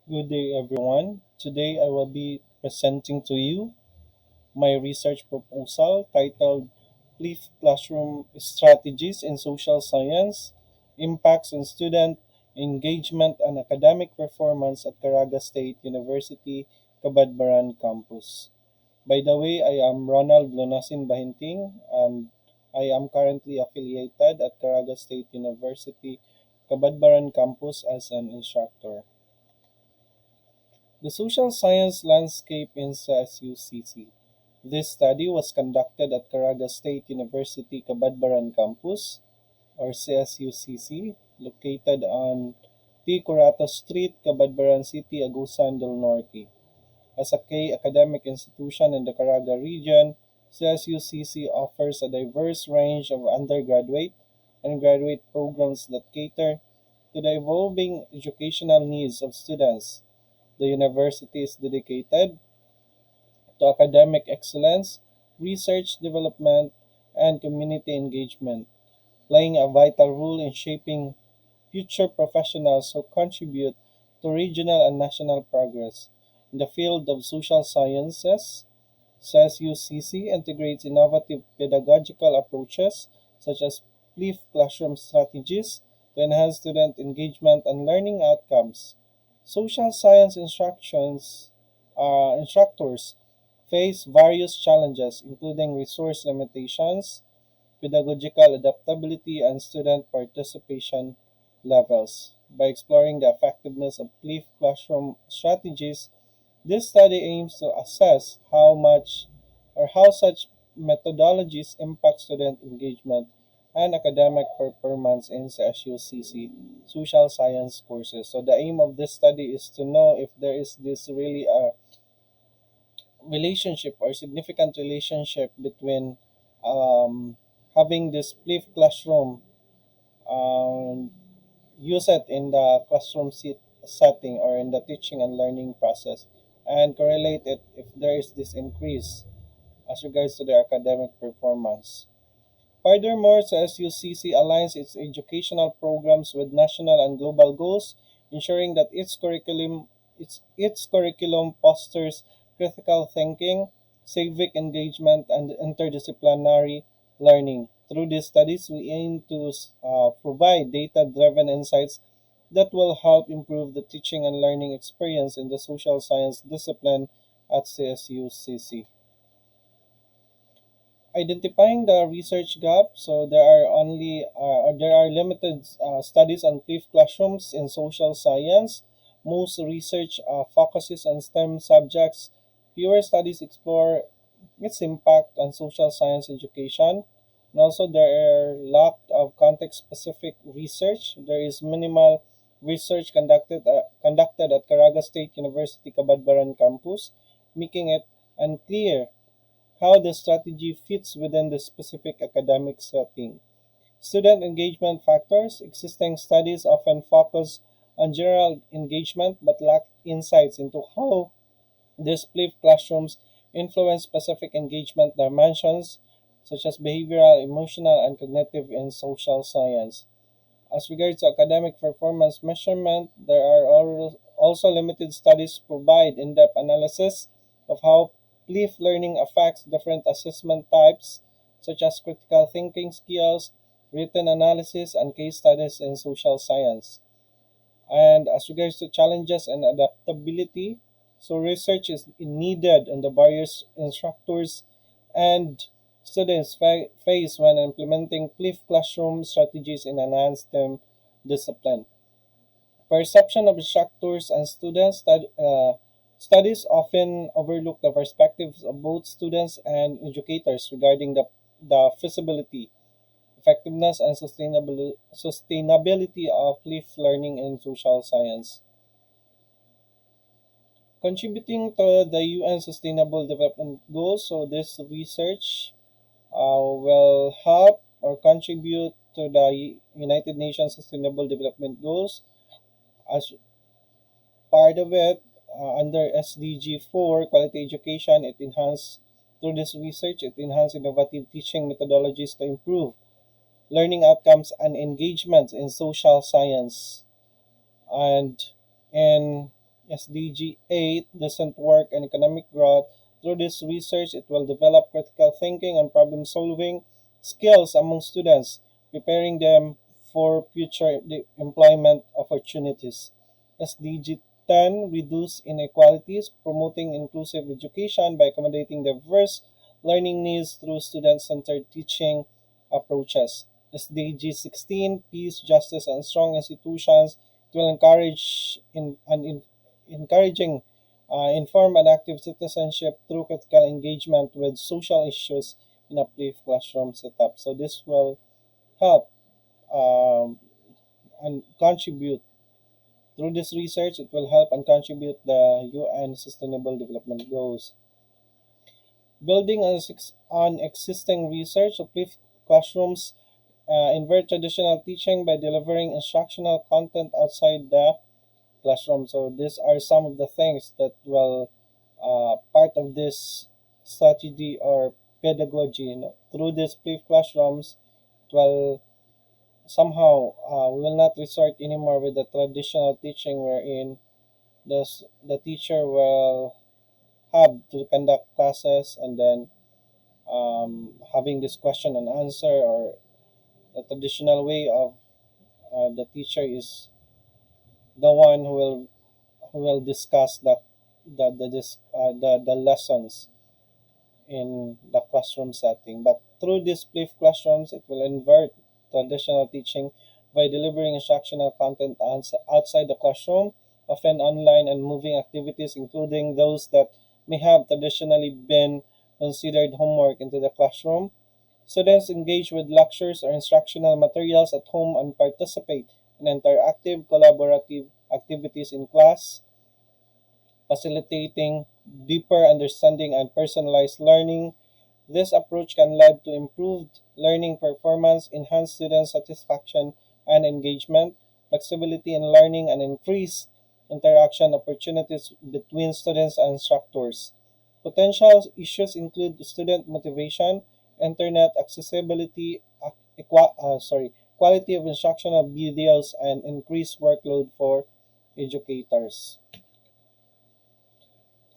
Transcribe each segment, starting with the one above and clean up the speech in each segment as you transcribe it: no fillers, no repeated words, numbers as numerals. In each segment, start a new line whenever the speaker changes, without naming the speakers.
Good day, everyone. Today I will be presenting to you my research proposal titled Leaf Classroom Strategies in Social Science Impacts on Student Engagement and Academic Performance at Caraga State University, Cabadbaran Campus. By the way, I am Ronald Lunasin Bahinting and I am currently affiliated at Caraga State University, Cabadbaran Campus as an instructor. The Social Science Landscape in CSUCC. This study was conducted at Caraga State University Cabadbaran Campus, or CSUCC, located on T. Curato Street, Cabadbaran City, Agusan del Norte. As a key academic institution in the Caraga region, CSUCC offers a diverse range of undergraduate and graduate programs that cater to the evolving educational needs of students. The university is dedicated to academic excellence, research development, and community engagement, playing a vital role in shaping future professionals who contribute to regional and national progress. In the field of social sciences, SES-UCC integrates innovative pedagogical approaches such as flipped classroom strategies to enhance student engagement and learning outcomes. Social science instructors face various challenges, including resource limitations, pedagogical adaptability, and student participation levels. By exploring the effectiveness of flipped classroom strategies, this study aims to assess how such methodologies impact student engagement and academic performance in SUCC social science courses. So the aim of this study is to know if there is this really a relationship or significant relationship between um, having this flipped classroom um, use it in the setting or in the teaching and learning process and correlate it if there is this increase as regards to their academic performance. Furthermore, the SUCC aligns its educational programs with national and global goals, ensuring that its curriculum fosters critical thinking, civic engagement, and interdisciplinary learning. Through these studies, we aim to provide data-driven insights that will help improve the teaching and learning experience in the social science discipline at CSUCC. Identifying the research gap. So there are limited studies on flipped classrooms in social science. Most research focuses on STEM subjects. Fewer studies explore its impact on social science education. And also, there are lack of context-specific research. There is minimal research conducted at Caraga State University Cabadbaran campus, making it unclear how the strategy fits within the specific academic setting. Student engagement factors. Existing studies often focus on general engagement but lack insights into how these flipped classrooms influence specific engagement dimensions such as behavioral, emotional, and cognitive in social science. As regards to academic performance measurement, there are also limited studies provide in-depth analysis of how flipped learning affects different assessment types, such as critical thinking skills, written analysis, and case studies in social science. And as regards to challenges and adaptability, so research is needed on the barriers instructors and students face when implementing flipped classroom strategies in enhanced STEM discipline. Perception of instructors and studies often overlook the perspectives of both students and educators regarding the feasibility, effectiveness, and sustainability of flipped learning in social science. Contributing to the UN Sustainable Development Goals, so this research will help or contribute to the United Nations Sustainable Development Goals. As part of it, under SDG 4, quality education, through this research, it enhanced innovative teaching methodologies to improve learning outcomes and engagement in social science. And in SDG 8, decent work and economic growth. Through this research, it will develop critical thinking and problem solving skills among students, preparing them for future employment opportunities. SDG 10, reduce inequalities, promoting inclusive education by accommodating diverse learning needs through student centered teaching approaches. SDG 16, peace, justice, and strong institutions. It will encourage encouraging informed and active citizenship through critical engagement with social issues in a play classroom setup. So this will help um, and contribute through this research. It will help and contribute the UN Sustainable Development Goals. Building on existing research, uplift classrooms invert traditional teaching by delivering instructional content outside the classroom. So these are some of the things that will part of this strategy or pedagogy. Through these uplift classrooms, it will somehow we will not resort anymore with the traditional teaching wherein the teacher will have to conduct classes and then having this question and answer, or the traditional way of the teacher is the one who will discuss the lessons in the classroom setting. But through these flipped classrooms, it will invert traditional teaching by delivering instructional content outside the classroom, often online and moving activities, including those that may have traditionally been considered homework, into the classroom. Students engage with lectures or instructional materials at home and participate in interactive, collaborative activities in class, facilitating deeper understanding and personalized learning. This approach can lead to improved learning performance, enhanced student satisfaction and engagement, flexibility in learning, and increased interaction opportunities between students and instructors. Potential issues include student motivation, internet accessibility, quality of instructional videos, and increased workload for educators.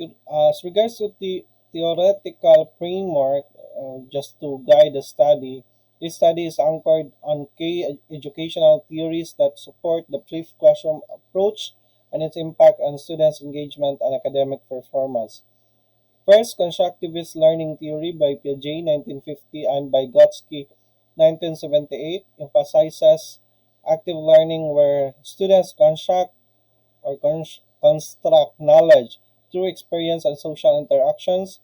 As regards to the theoretical framework, just to guide the study, this study is anchored on key educational theories that support the flipped classroom approach and its impact on students' engagement and academic performance. First, constructivist learning theory by Piaget 1950 and by Vygotsky 1978 emphasizes active learning where students construct knowledge through experience and social interactions.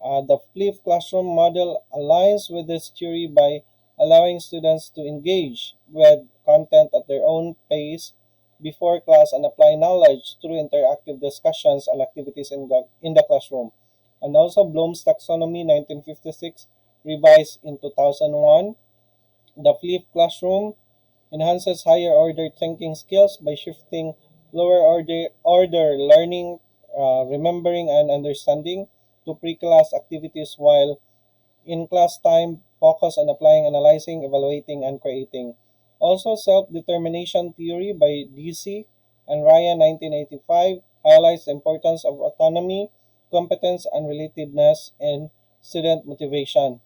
The flipped classroom model aligns with this theory by allowing students to engage with content at their own pace before class and apply knowledge through interactive discussions and activities in the classroom. And also Bloom's taxonomy 1956 revised in 2001. The flipped classroom enhances higher order thinking skills by shifting lower order learning, remembering, and understanding to pre-class activities, while in class time focus on applying, analyzing, evaluating, and creating. Also, self-determination theory by DC and Ryan 1985 highlights the importance of autonomy, competence, and relatedness in student motivation.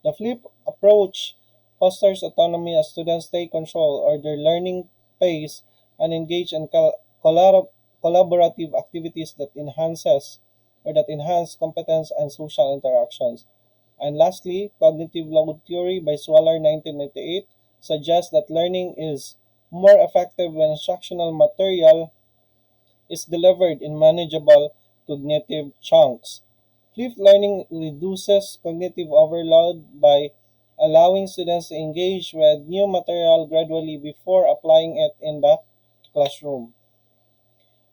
The flip approach fosters autonomy as students take control of their learning pace and engage in collaborative activities that enhance competence and social interactions. And lastly, cognitive load theory by Swaller 1998 suggests that learning is more effective when instructional material is delivered in manageable cognitive chunks. Flipped learning reduces cognitive overload by allowing students to engage with new material gradually before applying it in the classroom.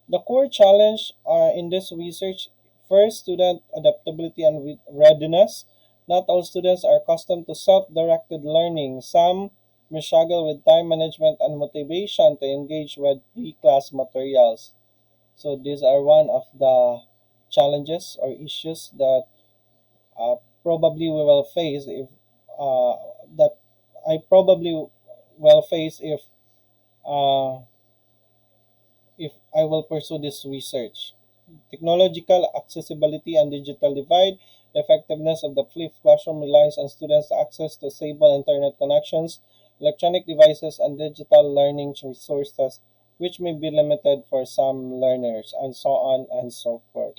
The core challenge in this research: first, student adaptability and readiness. Not all students are accustomed to self directed learning. Some may struggle with time management and motivation to engage with pre class materials. So, these are one of the challenges or issues that probably we will face if uh, that I probably will face if uh, if I will pursue this research. Technological accessibility and digital divide. The effectiveness of the flipped classroom relies on students' access to stable internet connections, electronic devices, and digital learning resources, which may be limited for some learners, and so on and so forth.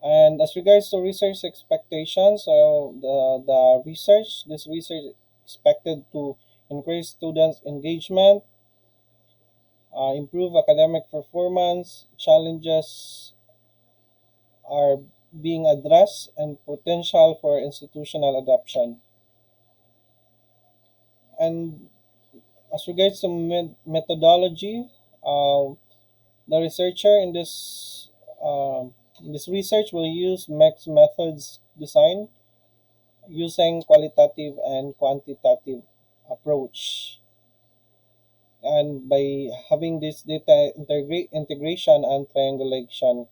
And as regards to research expectations, so this research expected to increase students' engagement, improve academic performance, challenges are being addressed, and potential for institutional adoption. And as regards to methodology, the researcher in this research will use mixed methods design using qualitative and quantitative approach. And by having this data integration and triangulation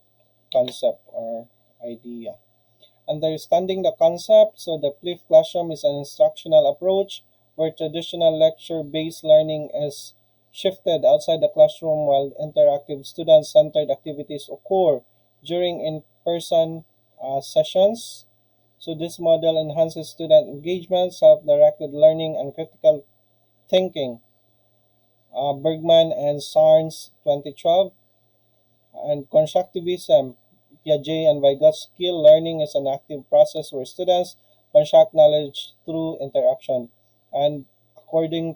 concept or idea. Understanding the concept, so the flipped classroom is an instructional approach where traditional lecture-based learning is shifted outside the classroom while interactive student-centered activities occur during in-person sessions. So this model enhances student engagement, self-directed learning, and critical thinking. Bergman and Sarnes, 2012. And constructivism, Piaget and Vygotsky, learning is an active process where students construct knowledge through interaction. And in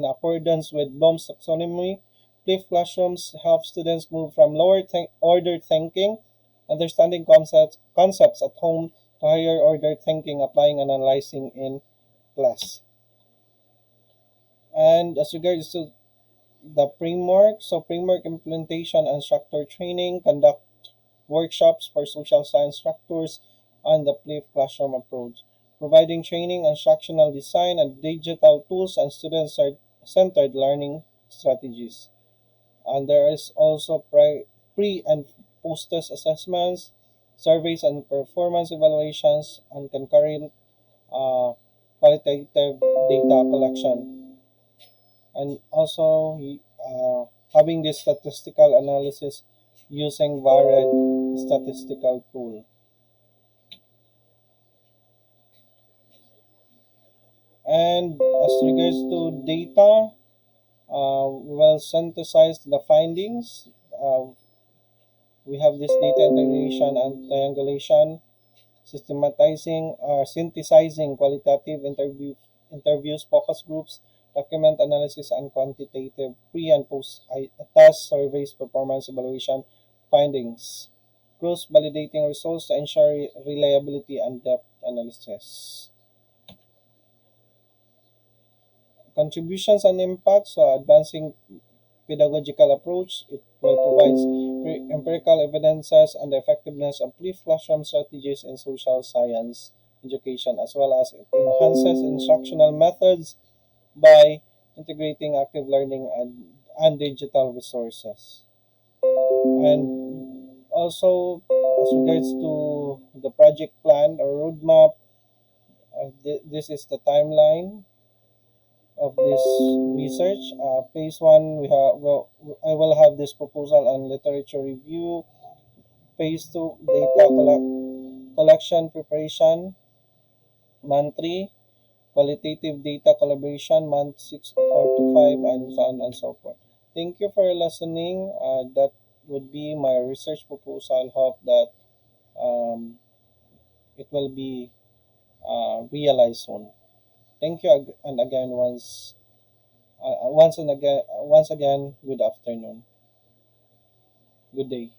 accordance with Bloom's taxonomy, flipped classrooms help students move from order thinking, understanding concepts at home, to higher order thinking, applying and analyzing in class. And as regards to the framework, so framework implementation and structure training, conduct workshops for social science instructors on the flipped classroom approach, providing training, instructional design, and digital tools and student-centered learning strategies. And there is also pre and post-test assessments, surveys and performance evaluations, and concurrent uh, qualitative data collection. And also having this statistical analysis using varied statistical tool. And as regards to data, we will synthesize the findings. We have this data integration and triangulation, systematizing or synthesizing qualitative interviews, focus groups, document analysis, and quantitative pre and post test surveys, performance evaluation findings, cross validating results to ensure reliability and depth analysis. Contributions and impact, so advancing pedagogical approach, it will provide empirical evidences on the effectiveness of flipped classroom strategies in social science education, as well as it enhances instructional methods by integrating active learning and digital resources. And also, as regards to the project plan or roadmap, this is the timeline of this research. Phase one, I will have this proposal on literature review. Phase two, collection preparation. Month three, qualitative data collaboration. Month six, 4 to 5, and so on and so forth. Thank you for listening. That would be my research proposal. Hope that um, it will be realized soon. Thank you and again once again, good afternoon, good day.